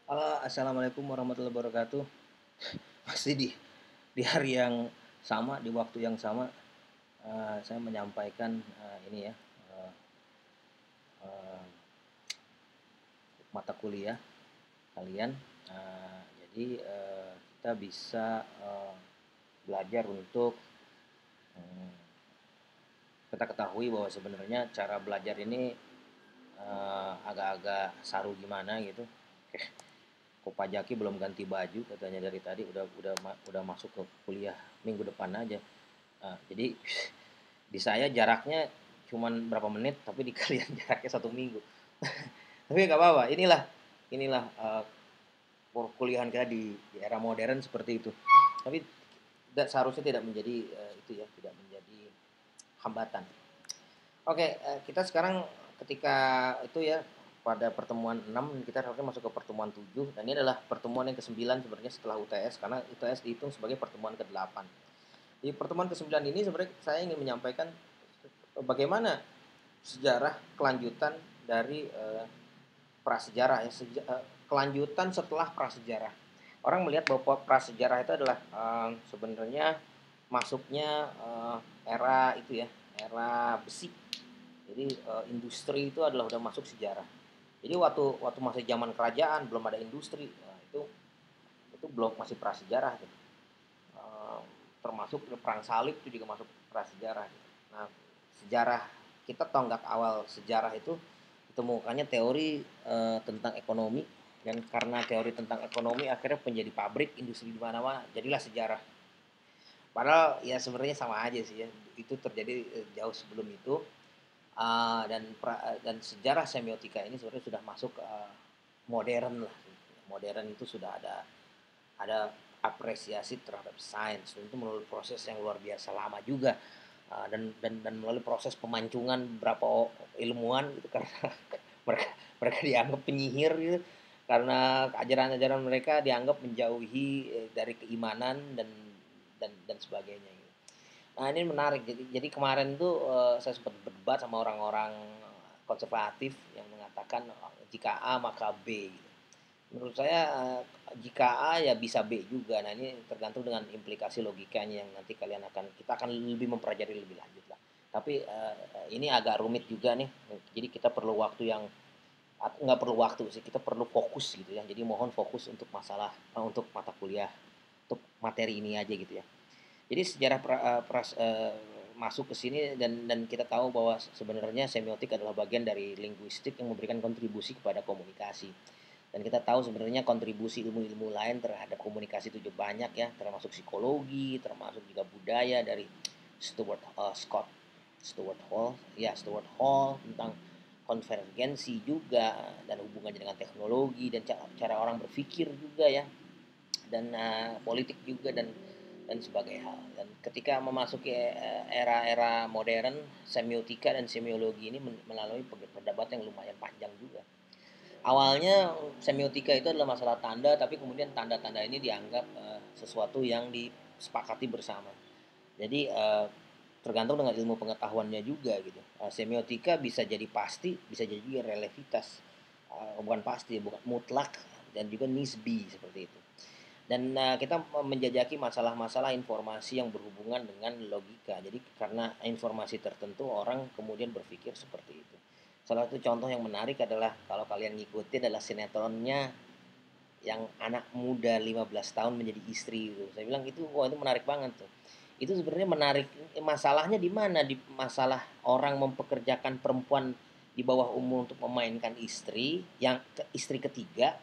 Halo, assalamualaikum warahmatullahi wabarakatuh. Masih di hari yang sama, di waktu yang sama, saya menyampaikan ini ya, eh, eh, mata kuliah kalian. Jadi kita bisa belajar untuk eh, kita ketahui bahwa sebenarnya cara belajar ini agak-agak saru gimana gitu. Kok Pak Jaki belum ganti baju katanya dari tadi udah masuk ke kuliah minggu depan aja. Jadi di saya jaraknya cuman berapa menit tapi di kalian jaraknya 1 minggu. Tapi nggak apa-apa, inilah perkuliahan kita di era modern seperti itu. Tapi seharusnya tidak menjadi itu ya, tidak menjadi hambatan. Oke, kita sekarang ketika itu ya, pada pertemuan 6 kita harusnya masuk ke pertemuan 7 dan ini adalah pertemuan yang ke-9 sebenarnya setelah UTS, karena UTS dihitung sebagai pertemuan ke-8. Di pertemuan ke-9 ini sebenarnya saya ingin menyampaikan bagaimana sejarah kelanjutan dari prasejarah ya, kelanjutan setelah prasejarah. Orang melihat bahwa prasejarah itu adalah sebenarnya masuknya era itu ya, era besi. Jadi industri itu adalah udah masuk sejarah. Jadi waktu waktu masih zaman kerajaan belum ada industri, nah, itu belum, masih prasejarah gitu. Eh, Termasuk perang salib itu juga masuk prasejarah gitu. Nah, sejarah kita tonggak awal sejarah itu ditemukannya teori tentang ekonomi, dan karena teori tentang ekonomi akhirnya menjadi pabrik industri di mana-mana, jadilah sejarah. Padahal ya sebenarnya sama aja sih ya, itu terjadi jauh sebelum itu. Dan sejarah semiotika ini sebenarnya sudah masuk modern lah. Modern itu sudah ada apresiasi terhadap sains, dan itu melalui proses yang luar biasa lama juga. Dan melalui proses pemancungan beberapa ilmuwan gitu, karena mereka mereka dianggap penyihir gitu, karena ajaran-ajaran mereka dianggap menjauhi dari keimanan dan sebagainya gitu. Nah, ini menarik. Jadi kemarin tuh saya sempat berdebat sama orang-orang konservatif yang mengatakan jika A maka B gitu. Menurut saya jika A ya bisa B juga. Nah, ini tergantung dengan implikasi logikanya yang nanti kita akan lebih mempelajari lebih lanjut lah. Tapi ini agak rumit juga nih. Jadi kita perlu waktu yang nggak perlu waktu sih, kita perlu fokus gitu ya. Jadi mohon fokus untuk untuk mata kuliah, untuk materi ini aja gitu ya. Jadi sejarah masuk ke sini, dan kita tahu bahwa sebenarnya semiotik adalah bagian dari linguistik yang memberikan kontribusi kepada komunikasi. Dan kita tahu sebenarnya kontribusi ilmu-ilmu lain terhadap komunikasi itu juga banyak ya, termasuk psikologi, termasuk juga budaya dari Stuart Stuart Hall, ya Stuart Hall, tentang konvergensi juga, dan hubungannya dengan teknologi dan cara orang berpikir juga ya, dan politik juga, dan sebagai hal. Dan ketika memasuki era-era modern, semiotika dan semiologi ini melalui perdebatan yang lumayan panjang juga. Awalnya semiotika itu adalah masalah tanda, tapi kemudian tanda-tanda ini dianggap sesuatu yang disepakati bersama. Jadi tergantung dengan ilmu pengetahuannya juga gitu. Semiotika bisa jadi pasti, bisa jadi juga relevitas. Bukan pasti, bukan mutlak, dan juga nisbi seperti itu. Dan kita menjajaki masalah-masalah informasi yang berhubungan dengan logika. Jadi karena informasi tertentu orang kemudian berpikir seperti itu. Salah satu contoh yang menarik adalah kalau kalian ngikutin adalah sinetronnya yang anak muda 15 tahun menjadi istri itu. Saya bilang itu, wah itu menarik banget tuh. Itu sebenarnya menarik, masalahnya di mana? Di masalah orang mempekerjakan perempuan di bawah umur untuk memainkan istri ketiga,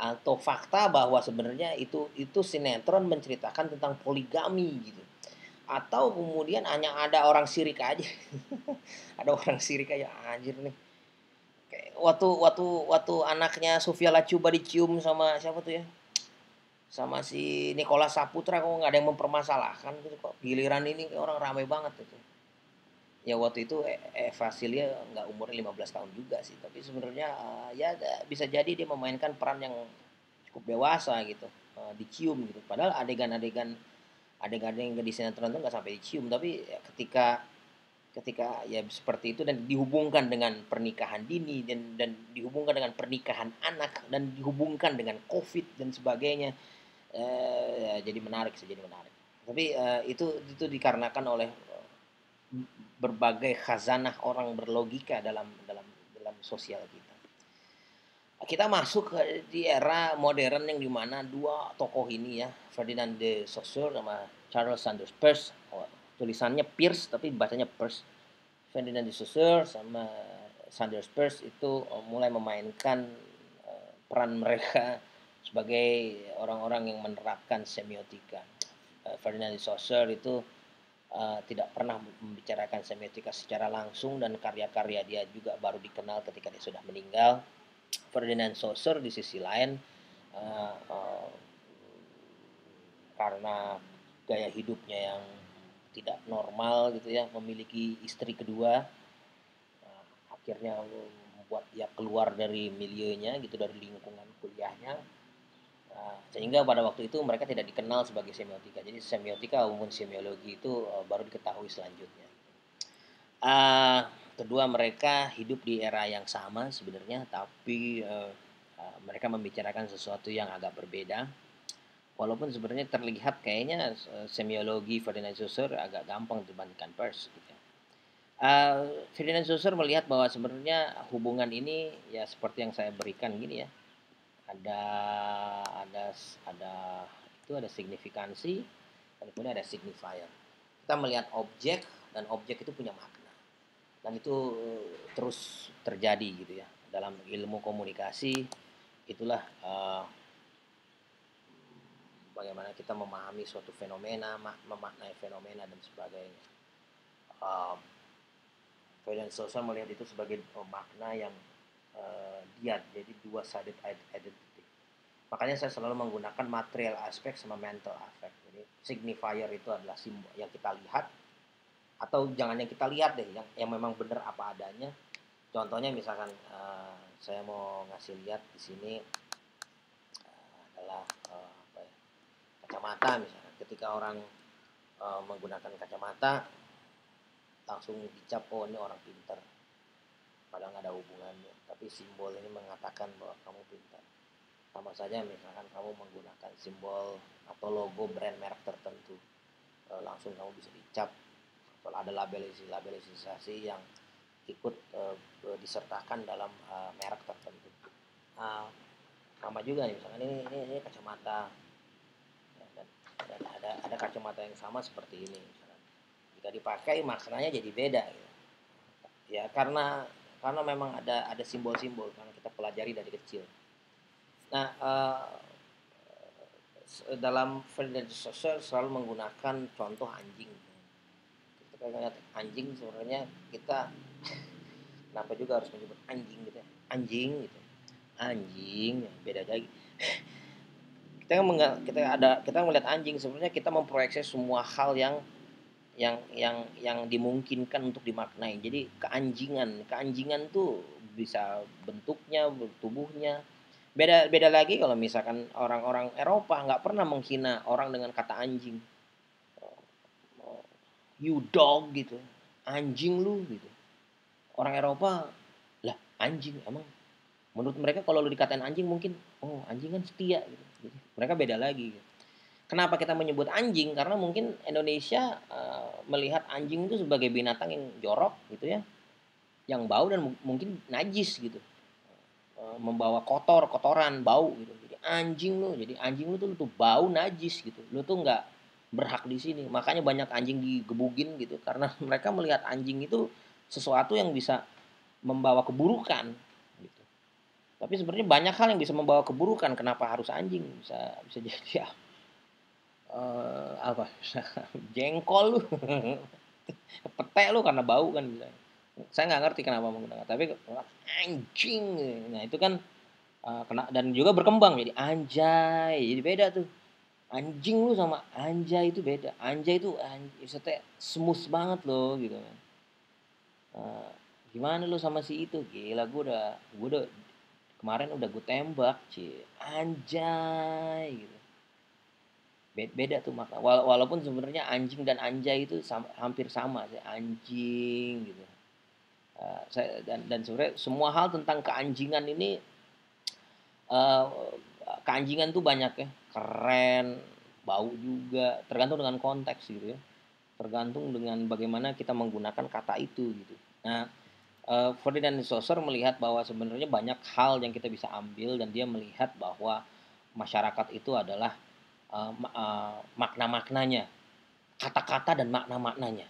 atau fakta bahwa sebenarnya itu sinetron menceritakan tentang poligami gitu. Atau kemudian hanya ada orang sirik aja. Ada orang sirik aja, anjir nih. Kayak waktu waktu waktu anaknya Sofia Lacuba dicium sama siapa tuh ya? Sama si Nicholas Saputra, kok nggak ada yang mempermasalahkan gitu, kok giliran ini orang ramai banget itu. Ya waktu itu Eva Silya nggak umurnya 15 tahun juga sih, tapi sebenarnya ya bisa jadi dia memainkan peran yang cukup dewasa gitu, dicium gitu, padahal adegan-adegan yang di sinetron itu nggak sampai dicium, tapi ya, ketika Ketika ya seperti itu dan dihubungkan dengan pernikahan dini dan dihubungkan dengan pernikahan anak dan dihubungkan dengan Covid dan sebagainya, jadi menarik sih, jadi menarik. Tapi, itu dikarenakan oleh, berbagai khazanah orang berlogika dalam dalam dalam sosial kita. Kita masuk di era modern yang dimana dua tokoh ini ya, Ferdinand de Saussure sama Charles Sanders Peirce, tulisannya Pierce tapi bacanya Peirce. Ferdinand de Saussure sama Sanders Peirce itu mulai memainkan peran mereka sebagai orang-orang yang menerapkan semiotika. Ferdinand de Saussure itu tidak pernah membicarakan semiotika secara langsung dan karya-karya dia juga baru dikenal ketika dia sudah meninggal. Ferdinand Saussure di sisi lain uh, uh, karena gaya hidupnya yang tidak normal gitu ya, memiliki istri kedua, akhirnya membuat dia keluar dari milieusnya gitu, dari lingkungan kuliahnya. Sehingga pada waktu itu mereka tidak dikenal sebagai semiotika. Jadi semiotika maupun semiologi itu baru diketahui selanjutnya. Uh, Kedua mereka hidup di era yang sama sebenarnya, tapi mereka membicarakan sesuatu yang agak berbeda. Walaupun sebenarnya terlihat kayaknya semiologi Ferdinand Saussure agak gampang dibandingkan Peirce. Gitu. Ferdinand Saussure melihat bahwa sebenarnya hubungan ini ya seperti yang saya berikan gini ya, ada ada ada itu ada signifikansi dan kemudian ada signifier. Kita melihat objek dan objek itu punya makna dan itu terus terjadi gitu ya dalam ilmu komunikasi. Itulah bagaimana kita memahami suatu fenomena, memaknai fenomena dan sebagainya. uh, Ferdinand Saussure melihat itu sebagai makna yang diat, jadi dua sided identity. Makanya saya selalu menggunakan material aspek sama mental aspek. Jadi signifier itu adalah simbol yang kita lihat, atau jangan yang kita lihat deh, yang memang benar apa adanya. Contohnya misalkan saya mau ngasih lihat di sini adalah apa ya, kacamata misalkan. Ketika orang menggunakan kacamata langsung dicap oh ini orang pintar, padahal nggak ada hubungannya. Tapi simbol ini mengatakan bahwa kamu pintar. Sama saja misalkan kamu menggunakan simbol atau logo brand merek tertentu, langsung kamu bisa dicap. Kalau ada labelisasi yang ikut disertakan dalam merek tertentu. Sama juga nih, misalkan ini kacamata, ya, dan ada kacamata yang sama seperti ini. Misalkan. Jika dipakai maknanya jadi beda. Gitu. Ya karena memang ada simbol-simbol karena kita pelajari dari kecil. Nah, dalam Ferdinand de Saussure selalu menggunakan contoh anjing. Kita lihat anjing sebenarnya kita kenapa juga harus menyebut anjing gitu ya? Anjing gitu. Anjing beda lagi. Kita melihat anjing sebenarnya kita memproyeksi semua hal yang dimungkinkan untuk dimaknai. Jadi keanjingan tuh bisa bentuknya, tubuhnya. Beda beda lagi kalau misalkan orang-orang Eropa nggak pernah menghina orang dengan kata anjing. You dog gitu. Anjing lu gitu. Orang Eropa lah anjing emang menurut mereka kalau lu dikatain anjing mungkin oh anjing kan setia gitu. Jadi, mereka beda lagi. Gitu. Kenapa kita menyebut anjing? Karena mungkin Indonesia melihat anjing itu sebagai binatang yang jorok gitu ya, yang bau dan mungkin najis gitu, membawa kotoran, bau gitu. Jadi anjing lu tuh bau najis gitu. Lu tuh nggak berhak di sini. Makanya banyak anjing digebugin gitu karena mereka melihat anjing itu sesuatu yang bisa membawa keburukan gitu. Tapi sebenarnya banyak hal yang bisa membawa keburukan. Kenapa harus anjing? Bisa bisa jadi apa jengkol lu petek lu karena bau kan bisa. Saya nggak ngerti kenapa menggunakan tapi anjing nah itu kan kena dan juga berkembang jadi anjay jadi beda tuh anjing lu sama anjay itu beda anjay itu maksudnya smooth banget loh gitu kan. uh, Gimana lu sama si itu gila gue udah kemarin udah gue tembak anjay gitu. Beda tuh makna. Walaupun sebenarnya anjing dan anjay itu hampir sama sih, anjing gitu. Saya dan sebenarnya semua hal tentang keanjingan ini, eee, keanjingan tuh banyak ya, keren, bau juga, tergantung dengan konteks gitu ya, tergantung dengan bagaimana kita menggunakan kata itu gitu. Nah, Ferdinand de Saussure melihat bahwa sebenarnya banyak hal yang kita bisa ambil dan dia melihat bahwa masyarakat itu adalah, makna-maknanya, kata-kata dan makna-maknanya,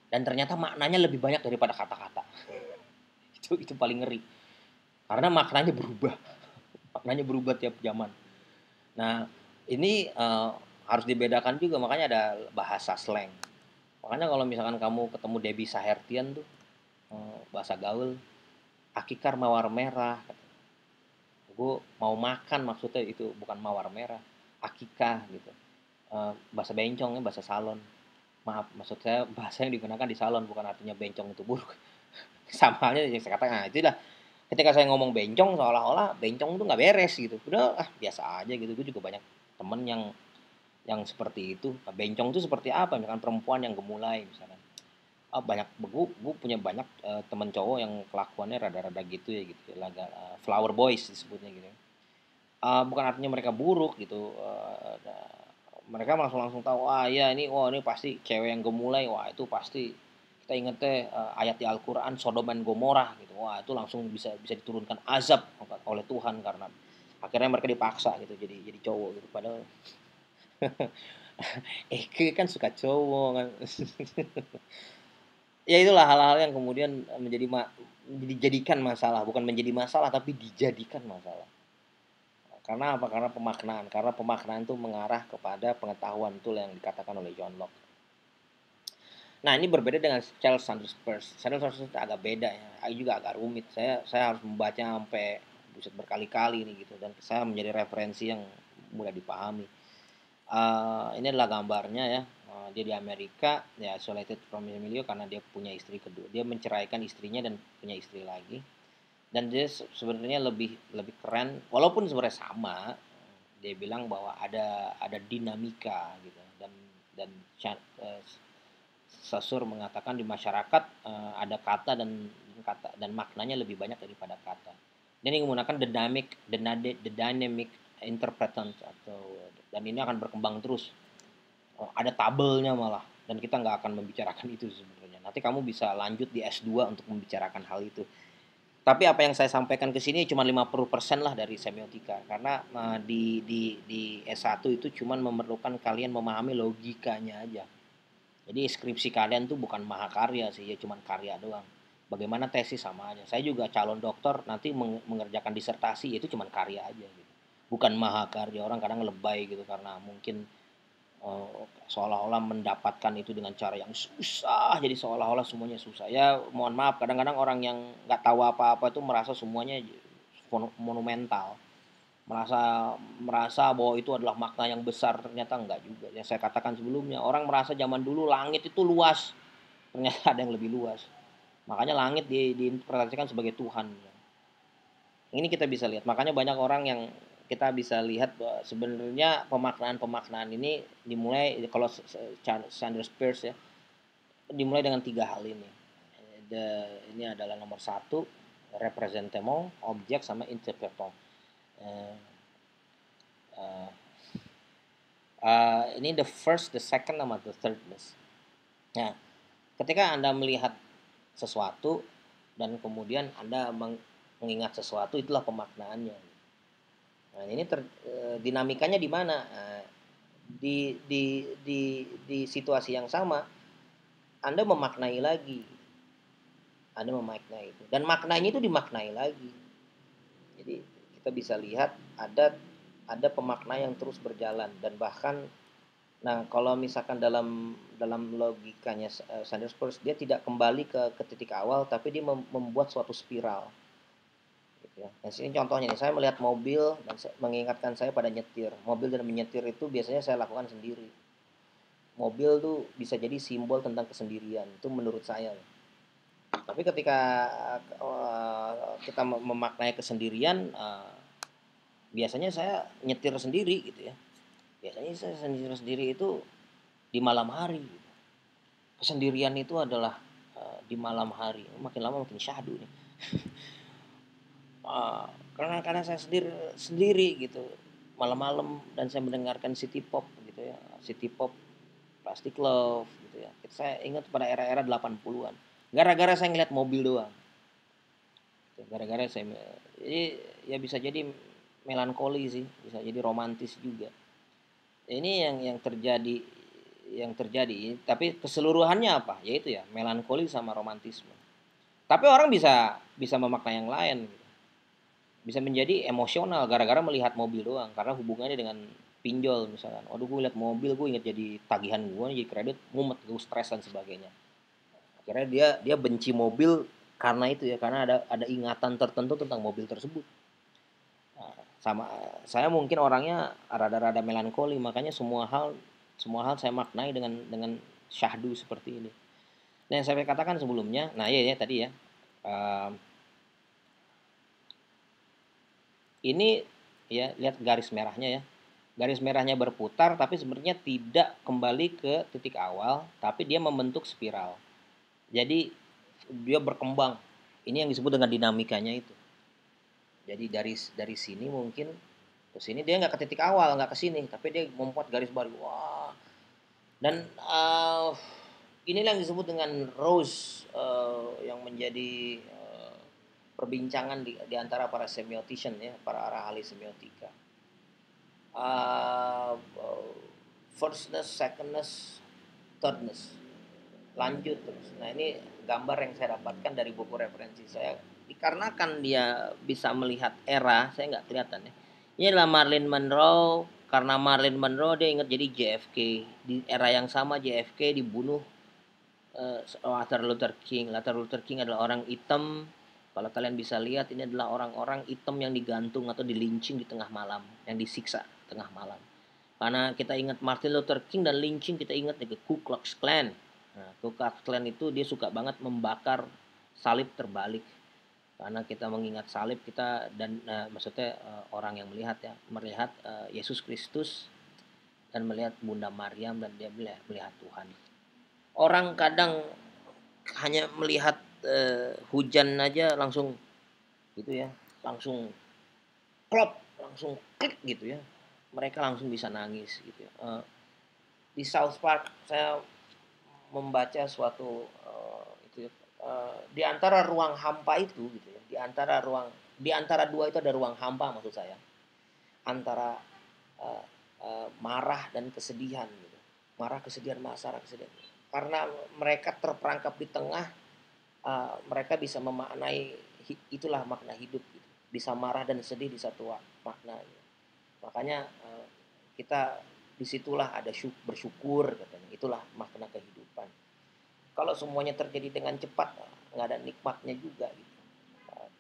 dan ternyata maknanya lebih banyak daripada kata-kata. Itu paling ngeri, karena maknanya berubah tiap zaman. Nah, ini, harus dibedakan juga, makanya ada bahasa slang. Makanya kalau misalkan kamu ketemu Debbie Sahertian tuh, bahasa gaul, "Akikar mawar merah," gue mau makan maksudnya itu, bukan mawar merah, akikah gitu. Bahasa bencong ya, bahasa salon. Maaf, maksud saya bahasa yang digunakan di salon, bukan artinya bencong itu buruk. Sama halnya yang saya katakan, nah itulah ketika saya ngomong bencong seolah-olah bencong tuh nggak beres gitu. Udah ah biasa aja gitu. Gue juga banyak temen yang seperti itu. Nah, bencong itu seperti apa? Misalkan perempuan yang gemulai misalkan. Ah, banyak gue punya banyak temen cowok yang kelakuannya rada-rada gitu ya gitu, flower boys disebutnya gitu. Bukan artinya mereka buruk gitu, mereka langsung langsung tahu, "Wah, iya ini, wah ini pasti cewek yang gemulai, wah itu pasti kita ingetnya ayat di Al-Qur'an Sodom dan Gomorrah gitu. Wah, itu langsung bisa bisa diturunkan azab oleh Tuhan karena akhirnya mereka dipaksa gitu jadi cowok gitu. Padahal Eke kan suka cowok kan. Ya itulah hal-hal yang kemudian dijadikan masalah, bukan menjadi masalah tapi dijadikan masalah. Karena apa? Karena pemaknaan. Karena pemaknaan itu mengarah kepada pengetahuan, itulah yang dikatakan oleh John Locke. Nah, ini berbeda dengan Charles Sanders Peirce. Sanders Peirce itu agak beda ya, juga agak rumit. Saya harus membaca sampai buset berkali-kali nih gitu, dan saya menjadi referensi yang mudah dipahami. Ini adalah gambarnya ya, dia di Amerika, ya isolated from Emilio karena dia punya istri kedua. Dia menceraikan istrinya dan punya istri lagi. Dan dia sebenarnya lebih lebih keren, walaupun sebenarnya sama. Dia bilang bahwa ada dinamika gitu, dan Saussure mengatakan di masyarakat, ada kata dan maknanya lebih banyak daripada kata. Dan ini menggunakan the dynamic interpretant atau, dan ini akan berkembang terus. Ada tabelnya malah, dan kita nggak akan membicarakan itu sebenarnya. Nanti kamu bisa lanjut di S2 untuk membicarakan hal itu. Tapi apa yang saya sampaikan ke sini cuma 50% lah dari semiotika, karena di S1 itu cuma memerlukan kalian memahami logikanya aja. Jadi skripsi kalian tuh bukan mahakarya sih, ya cuma karya doang. Bagaimana tesis sama aja. Saya juga calon dokter nanti mengerjakan disertasi itu cuma karya aja gitu. Bukan mahakarya. Orang kadang lebay gitu karena mungkin seolah-olah mendapatkan itu dengan cara yang susah, jadi seolah-olah semuanya susah. Ya mohon maaf, kadang-kadang orang yang nggak tahu apa-apa itu merasa semuanya monumental, merasa merasa bahwa itu adalah makna yang besar, ternyata enggak juga. Yang saya katakan sebelumnya, orang merasa zaman dulu langit itu luas, ternyata ada yang lebih luas. Makanya langit diinterpretasikan sebagai Tuhan. Ini kita bisa lihat. Makanya banyak orang yang kita bisa lihat bahwa sebenarnya pemaknaan-pemaknaan ini dimulai kalau Sanders Peirce ya, dimulai dengan tiga hal ini. Ini adalah nomor satu, representement, objek, sama interpretant. Uh, uh, ini the first, the second, sama the third list. Nah, ketika Anda melihat sesuatu dan kemudian Anda mengingat sesuatu, itulah pemaknaannya. Nah, ini dinamikanya di mana? Di situasi yang sama, Anda memaknai lagi. Anda memaknai itu. Dan maknanya itu dimaknai lagi. Jadi kita bisa lihat ada pemakna yang terus berjalan, dan bahkan, nah kalau misalkan dalam dalam logikanya Sanders Peirce, dia tidak kembali ke titik awal tapi dia membuat suatu spiral. Gitu ya. Nah, sini contohnya nih, saya melihat mobil dan mengingatkan saya pada nyetir. Mobil dan menyetir itu biasanya saya lakukan sendiri. Mobil tuh bisa jadi simbol tentang kesendirian, itu menurut saya. Tapi ketika kita memaknai kesendirian, biasanya saya nyetir sendiri gitu ya. Biasanya saya sendiri-sendiri itu di malam hari. Kesendirian itu adalah di malam hari. Makin lama makin syahdu nih. Uh, karena saya sendiri gitu malam-malam, dan saya mendengarkan city pop gitu ya, city pop, Plastic Love gitu ya. Saya ingat pada era-era 80-an. Gara-gara saya ngeliat mobil doang. Gara-gara saya jadi ya bisa jadi melankoli sih, bisa jadi romantis juga. Ini yang terjadi, tapi keseluruhannya apa? Yaitu ya melankoli sama romantisme. Tapi orang bisa bisa memaknai yang lain gitu. Bisa menjadi emosional gara-gara melihat mobil doang karena hubungannya dengan pinjol misalkan. Waduh, gue lihat mobil, gue inget jadi tagihan gue, jadi kredit, mumet, gue stres dan sebagainya. Akhirnya dia benci mobil karena itu ya, karena ada ingatan tertentu tentang mobil tersebut. Nah, sama saya mungkin orangnya rada-rada melankoli, makanya semua hal saya maknai dengan syahdu seperti ini. Nah, yang saya katakan sebelumnya, nah iya ya tadi ya, eee, ini ya lihat garis merahnya ya. Garis merahnya berputar tapi sebenarnya tidak kembali ke titik awal, tapi dia membentuk spiral. Jadi dia berkembang. Ini yang disebut dengan dinamikanya itu. Jadi dari sini mungkin ke sini, dia nggak ke titik awal, nggak ke sini, tapi dia membuat garis baru. Wah. Dan inilah yang disebut dengan rose, yang menjadi perbincangan di antara para semiotician ya, para ahli semiotika. Uh, Firstness, secondness, thirdness, lanjut terus. Nah, ini gambar yang saya dapatkan dari buku referensi saya. Dikarenakan dia bisa melihat era, saya nggak kelihatan ya. Ini adalah Marilyn Monroe. Karena Marilyn Monroe dia ingat jadi JFK. Di era yang sama JFK dibunuh Martin Luther King. Martin Luther King adalah orang hitam. Kalau kalian bisa lihat, ini adalah orang-orang hitam yang digantung atau dilincing di tengah malam, yang disiksa tengah malam. Karena kita ingat Martin Luther King dan lynching, kita ingat ke Ku Klux Klan. Nah, Ku Klux Klan itu dia suka banget membakar salib terbalik. Karena kita mengingat salib kita, dan maksudnya orang yang melihat Yesus Kristus dan melihat Bunda Maryam, dan dia melihat Tuhan. Orang kadang hanya melihat hujan aja langsung gitu ya, langsung klop, langsung klik gitu ya. Mereka langsung bisa nangis gitu ya. Di South Park saya membaca suatu itu ya, di antara ruang hampa itu gitu ya, di antara dua itu ada ruang hampa maksud saya, antara uh, marah dan kesedihan gitu. Marah, kesedihan, marah, kesedihan. Karena mereka terperangkap di tengah, mereka bisa memaknai itulah makna hidup gitu. Bisa marah dan sedih di satu makna. Makanya kita disitulah ada bersyukur katanya. Itulah makna kehidupan. Kalau semuanya terjadi dengan cepat, nggak ada nikmatnya juga gitu.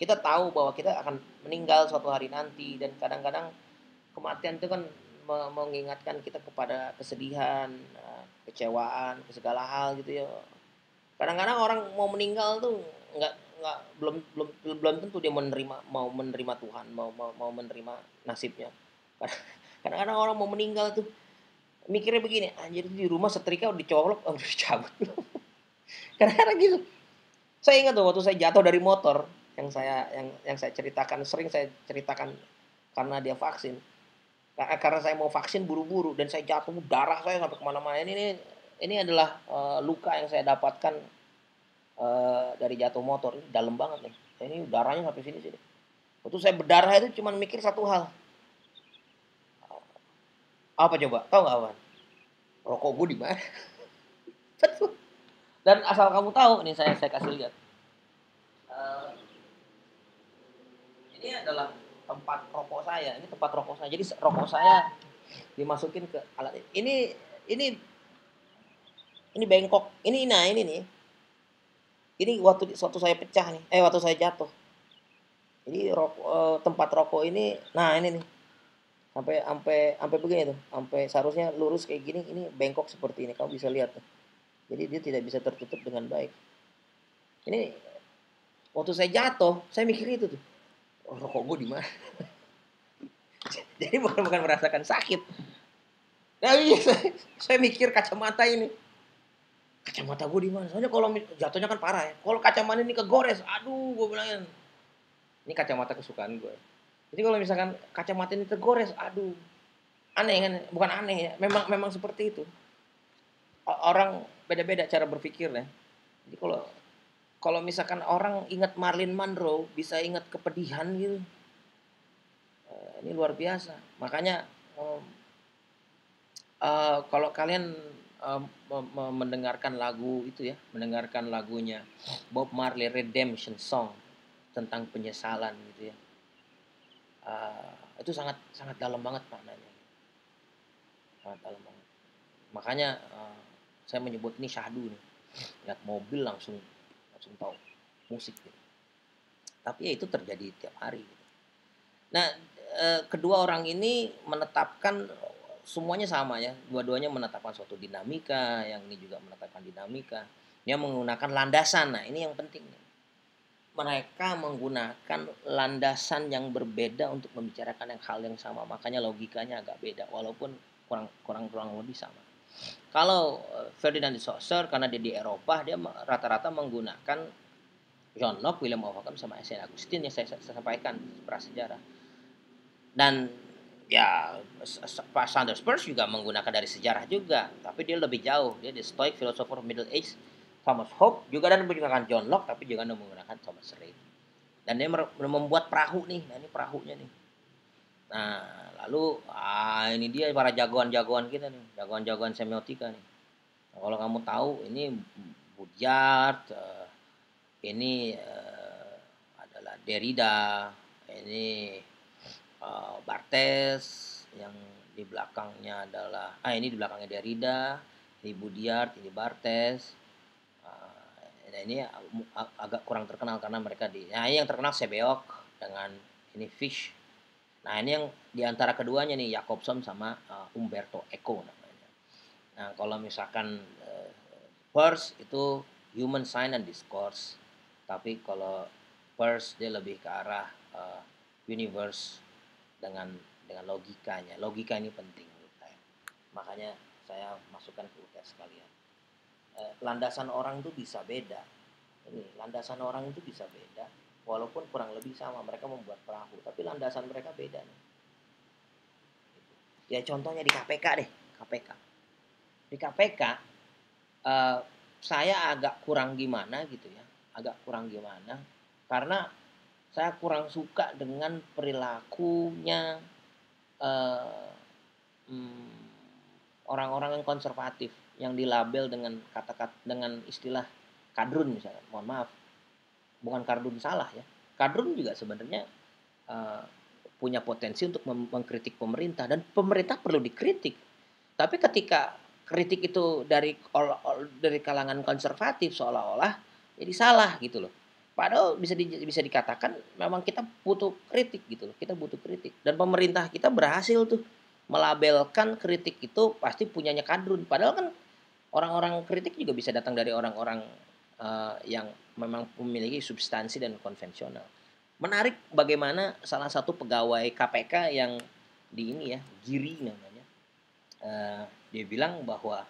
Kita tahu bahwa kita akan meninggal suatu hari nanti, dan kadang-kadang kematian itu kan mengingatkan kita kepada kesedihan, kecewaan, ke segala hal gitu ya. Kadang-kadang orang mau meninggal tuh nggak belum tentu dia mau menerima Tuhan, mau menerima nasibnya. Kadang-kadang orang mau meninggal tuh mikirnya begini, anjir di rumah setrika udah dicolok, udah dicabut. Kadang-kadang gitu. Saya ingat tuh waktu saya jatuh dari motor, yang saya ceritakan, sering saya ceritakan karena dia vaksin. Karena saya mau vaksin buru-buru dan saya jatuh, darah saya sampai kemana-mana. Ini adalah luka yang saya dapatkan dari jatuh motor. Ini dalam banget nih. Ini darahnya sampai sini. Waktu saya berdarah itu cuma mikir satu hal. Apa coba? Tahu nggak, Wan? Rokok gue di mana? Betul. Dan asal kamu tahu, nih saya kasih lihat. Uh, ini adalah tempat rokok saya. Ini tempat rokok saya. Jadi rokok saya dimasukin ke alat ini bengkok. Ini nih. Ini waktu saya pecah nih. Waktu saya jatuh. Jadi tempat rokok ini, nah ini nih. Sampai sampai sampai begini tuh. Sampai seharusnya lurus kayak gini, ini bengkok seperti ini. Kamu bisa lihat tuh. Jadi dia tidak bisa tertutup dengan baik. Ini waktu saya jatuh, saya mikir itu tuh. Rokok gue di mana? Jadi bukan merasakan sakit. Nah, iya, saya mikir kacamata ini. Kacamata gue di mana? Soalnya kalau jatuhnya kan parah ya. Kalau kacamata ini kegores, aduh gue bilangin. Ini kacamata kesukaan gue. Jadi kalau misalkan kacamata ini tergores, aduh, aneh kan? Bukan aneh ya, memang memang seperti itu. Orang beda-beda cara berpikirnya. Jadi kalau kalau misalkan orang ingat Marilyn Monroe, bisa ingat kepedihan gitu. Ini luar biasa. Makanya kalau kalian mendengarkan lagu itu ya, mendengarkan lagunya Bob Marley Redemption Song tentang penyesalan gitu ya, itu sangat sangat dalam banget maknanya, sangat dalam banget. Makanya saya menyebut ini syahdu nih, lihat mobil langsung langsung tahu musik gitu. Tapi ya itu terjadi tiap hari gitu. Nah, kedua orang ini menetapkan semuanya sama ya, dua-duanya menetapkan suatu dinamika, yang ini juga menetapkan dinamika. Dia menggunakan landasan. Nah, ini yang penting. Mereka menggunakan landasan yang berbeda untuk membicarakan hal yang sama. Makanya logikanya agak beda walaupun kurang lebih sama. Kalau Ferdinand de Saussure karena dia di Eropa, dia rata-rata menggunakan John Locke, William of Ockham sama Saint Augustine yang saya sampaikan prasejarah. Dan ya Pak Sanders Peirce juga menggunakan dari sejarah juga, tapi dia lebih jauh. Dia the Stoic philosopher of Middle Age, Thomas Hobbes juga, dan menggunakan John Locke, tapi juga menggunakan Thomas Reid. Dan dia membuat perahu nih. Nah, ini perahunya nih. Nah, lalu ini dia para jagoan-jagoan kita nih, jagoan-jagoan semiotika nih. Nah, kalau kamu tahu ini Baudrillard, ini adalah Derrida, ini Barthes, yang di belakangnya adalah ini di belakangnya Derrida, ini Baudrillard, ini Barthes. Nah, ini agak kurang terkenal karena mereka nah ini yang terkenal Sebeok dengan ini Fish. Nah, ini yang di antara keduanya nih Jacobson sama Umberto Eco namanya. Nah, kalau misalkan Peirce itu Human Sign and Discourse, tapi kalau Peirce dia lebih ke arah universe dengan logikanya. Logika ini penting menurut saya. Makanya saya masukkan ke UTS sekalian. Landasan orang itu bisa beda. Ini landasan orang itu bisa beda, walaupun kurang lebih sama. Mereka membuat perahu, tapi landasan mereka beda nih. Ya contohnya di KPK deh, KPK. Di KPK saya agak kurang gimana gitu ya, agak kurang gimana karena saya kurang suka dengan perilakunya orang-orang yang konservatif yang dilabel dengan kata-kata dengan istilah kadrun misalnya. Mohon maaf, bukan kadrun salah ya. Kadrun juga sebenarnya punya potensi untuk mengkritik pemerintah, dan pemerintah perlu dikritik. Tapi ketika kritik itu dari kalangan konservatif, seolah-olah jadi salah gitu loh. Padahal bisa dikatakan memang kita butuh kritik gitu loh. Kita butuh kritik. Dan pemerintah kita berhasil tuh melabelkan kritik itu pasti punyanya kadrun. Padahal kan orang-orang kritik juga bisa datang dari orang-orang yang memang memiliki substansi dan konvensional. Menarik bagaimana salah satu pegawai KPK yang di ini ya, Giri namanya, dia bilang bahwa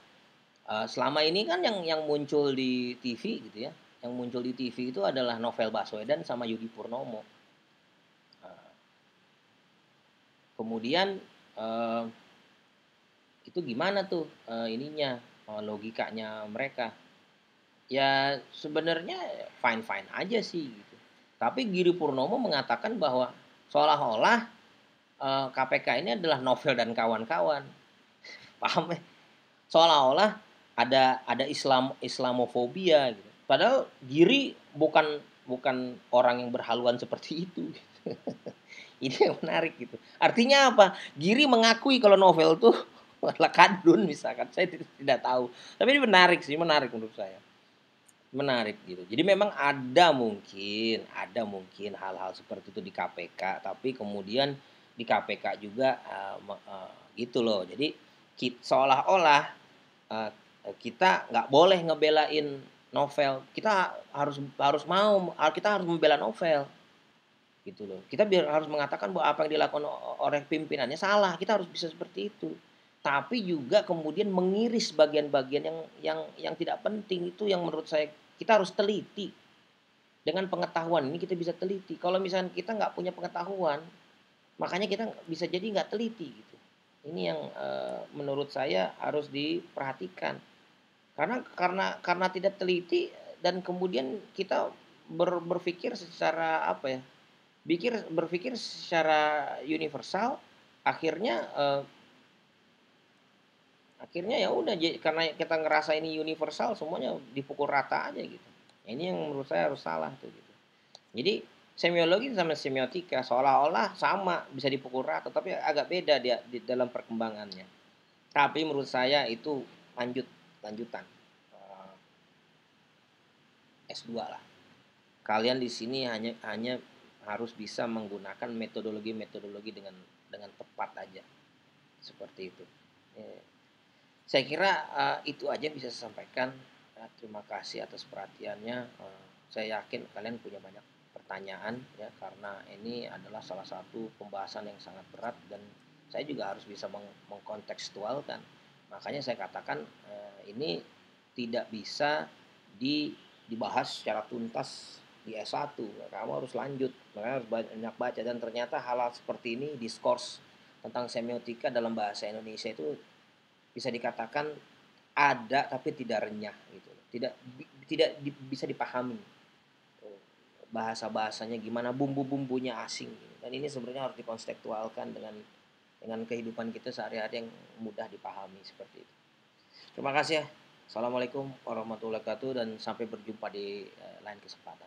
selama ini kan yang muncul di TV gitu ya, yang muncul di TV itu adalah novel Baswedan sama Yudi Purnomo. Kemudian itu gimana tuh ininya logikanya mereka? Ya sebenarnya fine-fine aja sih gitu. Tapi Giri Purnomo mengatakan bahwa seolah-olah KPK ini adalah novel dan kawan-kawan. Paham ya? Seolah-olah ada Islamofobia gitu. Padahal Giri bukan bukan orang yang berhaluan seperti itu. Ini yang menarik gitu. Artinya apa? Giri mengakui kalau novel tuh adalah kadrun misalkan. Saya tidak tahu. Tapi ini menarik menurut saya. Menarik gitu. Jadi memang ada mungkin hal-hal seperti itu di KPK, tapi kemudian di KPK juga gitu loh. Jadi seolah-olah kita nggak boleh ngebelain novel. Kita harus membela novel gitu loh. Kita harus mengatakan bahwa apa yang dilakukan oleh pimpinannya salah. Kita harus bisa seperti itu. tapi juga kemudian mengiris bagian-bagian yang tidak penting. Itu yang menurut saya kita harus teliti. Dengan pengetahuan ini kita bisa teliti. Kalau misalnya kita nggak punya pengetahuan, makanya kita bisa jadi nggak teliti gitu. Ini yang menurut saya harus diperhatikan. Karena tidak teliti dan kemudian kita berpikir secara apa ya? Berpikir secara universal, akhirnya akhirnya ya udah, karena kita ngerasa ini universal, semuanya dipukul rata aja gitu. Ini yang menurut saya harus salah tuh gitu. Jadi semiologi sama semiotika seolah-olah sama, bisa dipukul rata, tapi agak beda dia di dalam perkembangannya. Tapi menurut saya itu lanjutan S2 lah. Kalian di sini hanya hanya harus bisa menggunakan metodologi-metodologi dengan tepat aja. Seperti itu. Saya kira itu aja bisa saya sampaikan. Terima kasih atas perhatiannya. Saya yakin kalian punya banyak pertanyaan ya, karena ini adalah salah satu pembahasan yang sangat berat dan saya juga harus bisa mengkontekstualkan. Makanya saya katakan ini tidak bisa dibahas secara tuntas di S1. Kamu harus lanjut, makanya harus banyak baca, dan ternyata hal-hal seperti ini, diskurs tentang semiotika dalam bahasa Indonesia itu bisa dikatakan ada tapi tidak renyah gitu. Tidak bisa dipahami. Bahasa-bahasanya gimana, bumbu-bumbunya asing gitu. Dan ini sebenarnya harus dikontekstualkan dengan kehidupan kita sehari-hari yang mudah dipahami seperti itu. Terima kasih ya. Assalamualaikum warahmatullahi wabarakatuh dan sampai berjumpa di lain kesempatan.